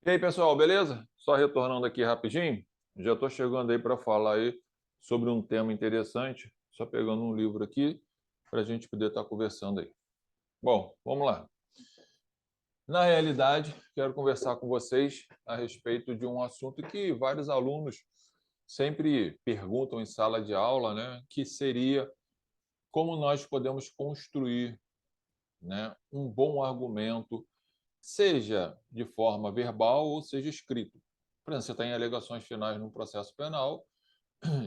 E aí, pessoal, beleza? Só retornando aqui rapidinho, já estou chegando aí para falar aí sobre um tema interessante, só pegando um livro aqui para a gente poder estar conversando aí. Bom, vamos lá. Na realidade, quero conversar com vocês a respeito de um assunto que vários alunos sempre perguntam em sala de aula, né? Que seria como nós podemos construir, né, um bom argumento, seja de forma verbal ou seja escrito. Por exemplo, você tem alegações finais no processo penal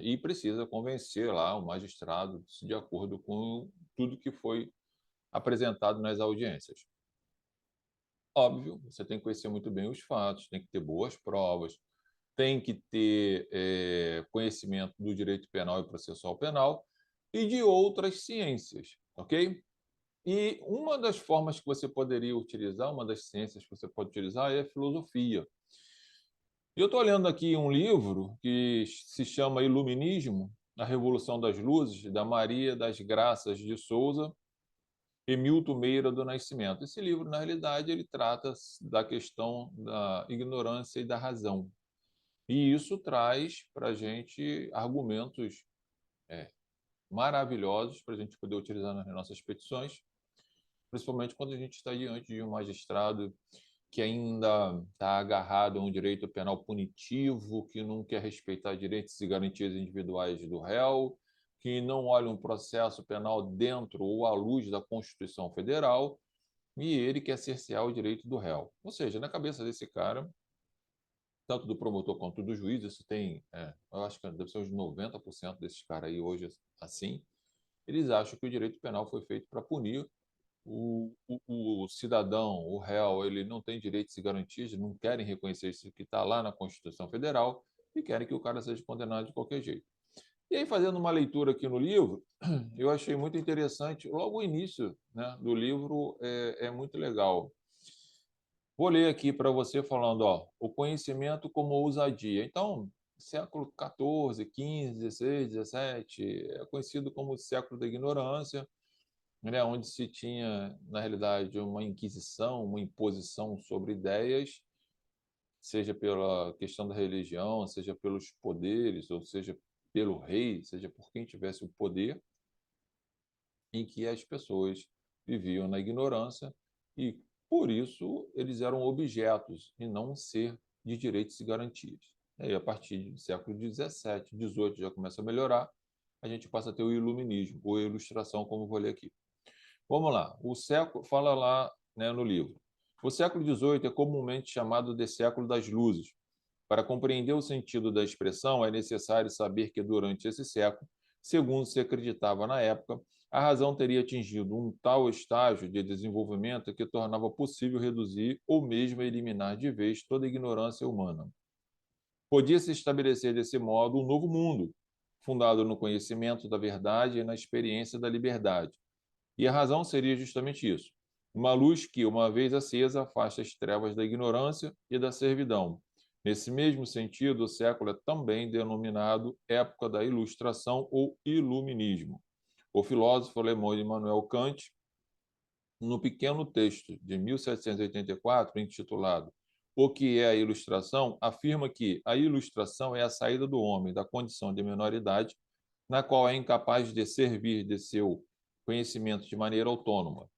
e precisa convencer lá o magistrado de acordo com tudo que foi apresentado nas audiências. Óbvio, você tem que conhecer muito bem os fatos, tem que ter boas provas, tem que ter conhecimento do direito penal e processual penal e de outras ciências, ok? E uma das formas que você poderia utilizar, uma das ciências que você pode utilizar é a filosofia. E eu estou lendo aqui um livro que se chama Iluminismo, a Revolução das Luzes, da Maria das Graças de Souza e Milton Meira do Nascimento. Esse livro, na realidade, ele trata da questão da ignorância e da razão. E isso traz para a gente argumentos maravilhosos para a gente poder utilizar nas nossas petições, principalmente quando a gente está diante de um magistrado que ainda está agarrado a um direito penal punitivo, que não quer respeitar direitos e garantias individuais do réu, que não olha um processo penal dentro ou à luz da Constituição Federal, e ele quer cercear o direito do réu. Ou seja, na cabeça desse cara, tanto do promotor quanto do juiz, isso tem, eu acho que deve ser uns 90% desses caras aí hoje assim, eles acham que o direito penal foi feito para punir o cidadão, o réu, ele não tem direitos e garantias, não querem reconhecer isso que está lá na Constituição Federal e querem que o cara seja condenado de qualquer jeito. E aí, fazendo uma leitura aqui no livro, eu achei muito interessante, logo o início, né, do livro é muito legal. Vou ler aqui para você falando, ó, o conhecimento como ousadia. Então, século XIV, XV, XVI, XVII, é conhecido como o século da ignorância, né, onde se tinha, na realidade, uma inquisição, uma imposição sobre ideias, seja pela questão da religião, seja pelos poderes, ou seja pelo rei, seja por quem tivesse o poder, em que as pessoas viviam na ignorância e, por isso, eles eram objetos e não um ser de direitos e garantias. E aí, a partir do século XVII, XVIII já começa a melhorar, a gente passa a ter o iluminismo, ou a ilustração, como vou ler aqui. Vamos lá. O século fala lá, né, no livro. O século XVIII é comumente chamado de século das luzes. Para compreender o sentido da expressão, é necessário saber que durante esse século, segundo se acreditava na época, a razão teria atingido um tal estágio de desenvolvimento que tornava possível reduzir ou mesmo eliminar de vez toda a ignorância humana. Podia-se estabelecer desse modo um novo mundo, fundado no conhecimento da verdade e na experiência da liberdade. E a razão seria justamente isso: uma luz que, uma vez acesa, afasta as trevas da ignorância e da servidão. Nesse mesmo sentido, o século é também denominado época da Ilustração ou Iluminismo. O filósofo alemão Immanuel Kant, no pequeno texto de 1784, intitulado O que é a Ilustração, afirma que a ilustração é a saída do homem da condição de menoridade, na qual é incapaz de servir de seu conhecimento de maneira autônoma.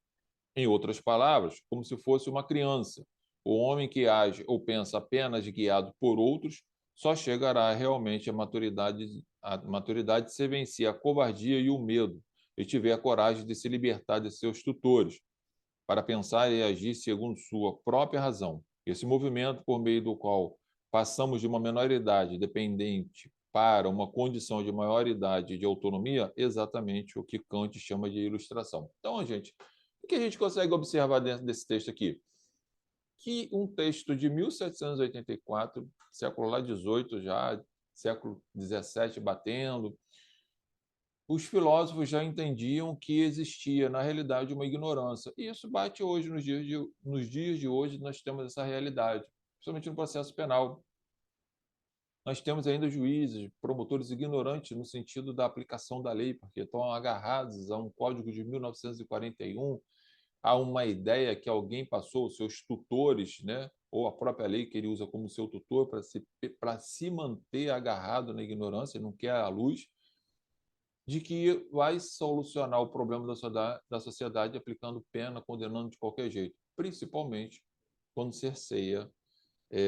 Em outras palavras, como se fosse uma criança. O homem que age ou pensa apenas guiado por outros só chegará realmente à maturidade se vencer a covardia e o medo e tiver a coragem de se libertar de seus tutores, para pensar e agir segundo sua própria razão. Esse movimento, por meio do qual passamos de uma menoridade dependente para uma condição de maioridade e de autonomia, é exatamente o que Kant chama de ilustração. Então, gente, o que a gente consegue observar dentro desse texto aqui? Que um texto de 1784, século lá 18 já, século 17 batendo, os filósofos já entendiam que existia, na realidade, uma ignorância. E isso bate hoje, nos dias de hoje, nós temos essa realidade, principalmente no processo penal. Nós temos ainda juízes, promotores ignorantes no sentido da aplicação da lei, porque estão agarrados a um código de 1941, a uma ideia que alguém passou, os seus tutores, né? ou a própria lei que ele usa como seu tutor para se manter agarrado na ignorância, não quer a luz, de que vai solucionar o problema da sociedade aplicando pena, condenando de qualquer jeito, principalmente quando cerceia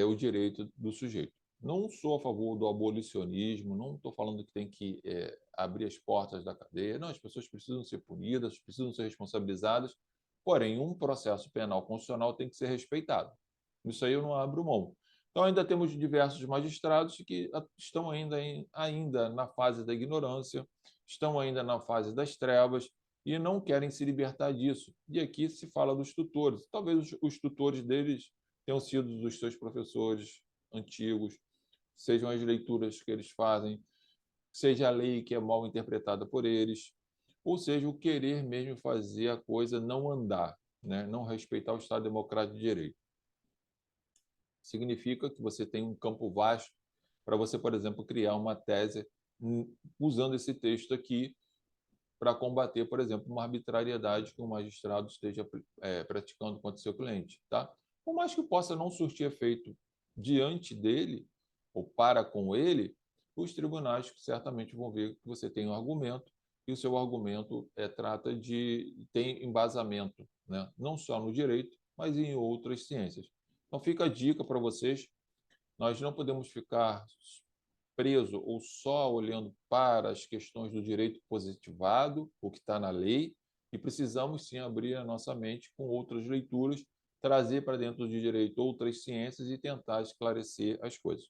o direito do sujeito. Não sou a favor do abolicionismo, não estou falando que tem que abrir as portas da cadeia. Não, as pessoas precisam ser punidas, precisam ser responsabilizadas, porém, um processo penal constitucional tem que ser respeitado. Isso aí eu não abro mão. Então, ainda temos diversos magistrados que estão ainda na fase da ignorância, estão ainda na fase das trevas e não querem se libertar disso. E aqui se fala dos tutores. Talvez os tutores deles tenham sido dos seus professores antigos, sejam as leituras que eles fazem, seja a lei que é mal interpretada por eles, ou seja, o querer mesmo fazer a coisa não andar, né? Não respeitar o Estado Democrático de Direito. Significa que você tem um campo vasto para você, por exemplo, criar uma tese usando esse texto aqui para combater, por exemplo, uma arbitrariedade que um magistrado esteja praticando contra o seu cliente. Tá? Por mais que possa não surtir efeito diante dele ou para com ele, os tribunais certamente vão ver que você tem um argumento e o seu argumento tem embasamento, né? Não só no direito, mas em outras ciências. Então fica a dica para vocês, nós não podemos ficar preso ou só olhando para as questões do direito positivado, o que está na lei, e precisamos sim abrir a nossa mente com outras leituras, trazer para dentro do direito outras ciências e tentar esclarecer as coisas.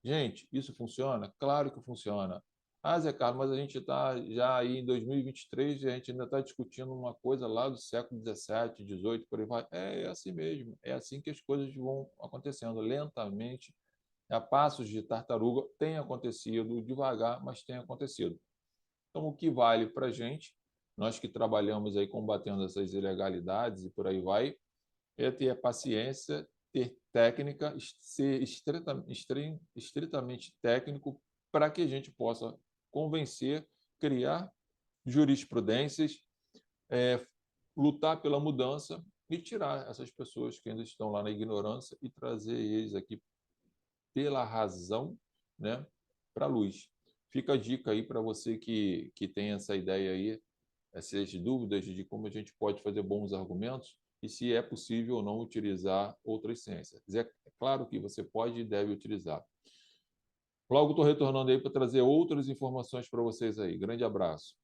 Gente, isso funciona? Claro que funciona. Ah, Zé Carlos, mas a gente está já aí em 2023 e a gente ainda está discutindo uma coisa lá do século XVII, XVIII, por aí vai. É assim mesmo, é assim que as coisas vão acontecendo, lentamente, a passos de tartaruga, tem acontecido, devagar, mas tem acontecido. Então, o que vale para a gente, nós que trabalhamos aí combatendo essas ilegalidades e por aí vai, é ter a paciência, ter técnica, ser estritamente técnico para que a gente possa convencer, criar jurisprudências, lutar pela mudança e tirar essas pessoas que ainda estão lá na ignorância e trazer eles aqui pela razão, né, para a luz. Fica a dica aí para você que tem essa ideia aí, essas dúvidas de como a gente pode fazer bons argumentos e se é possível ou não utilizar outras ciências. É claro que você pode e deve utilizar. Logo estou retornando aí para trazer outras informações para vocês aí. Grande abraço.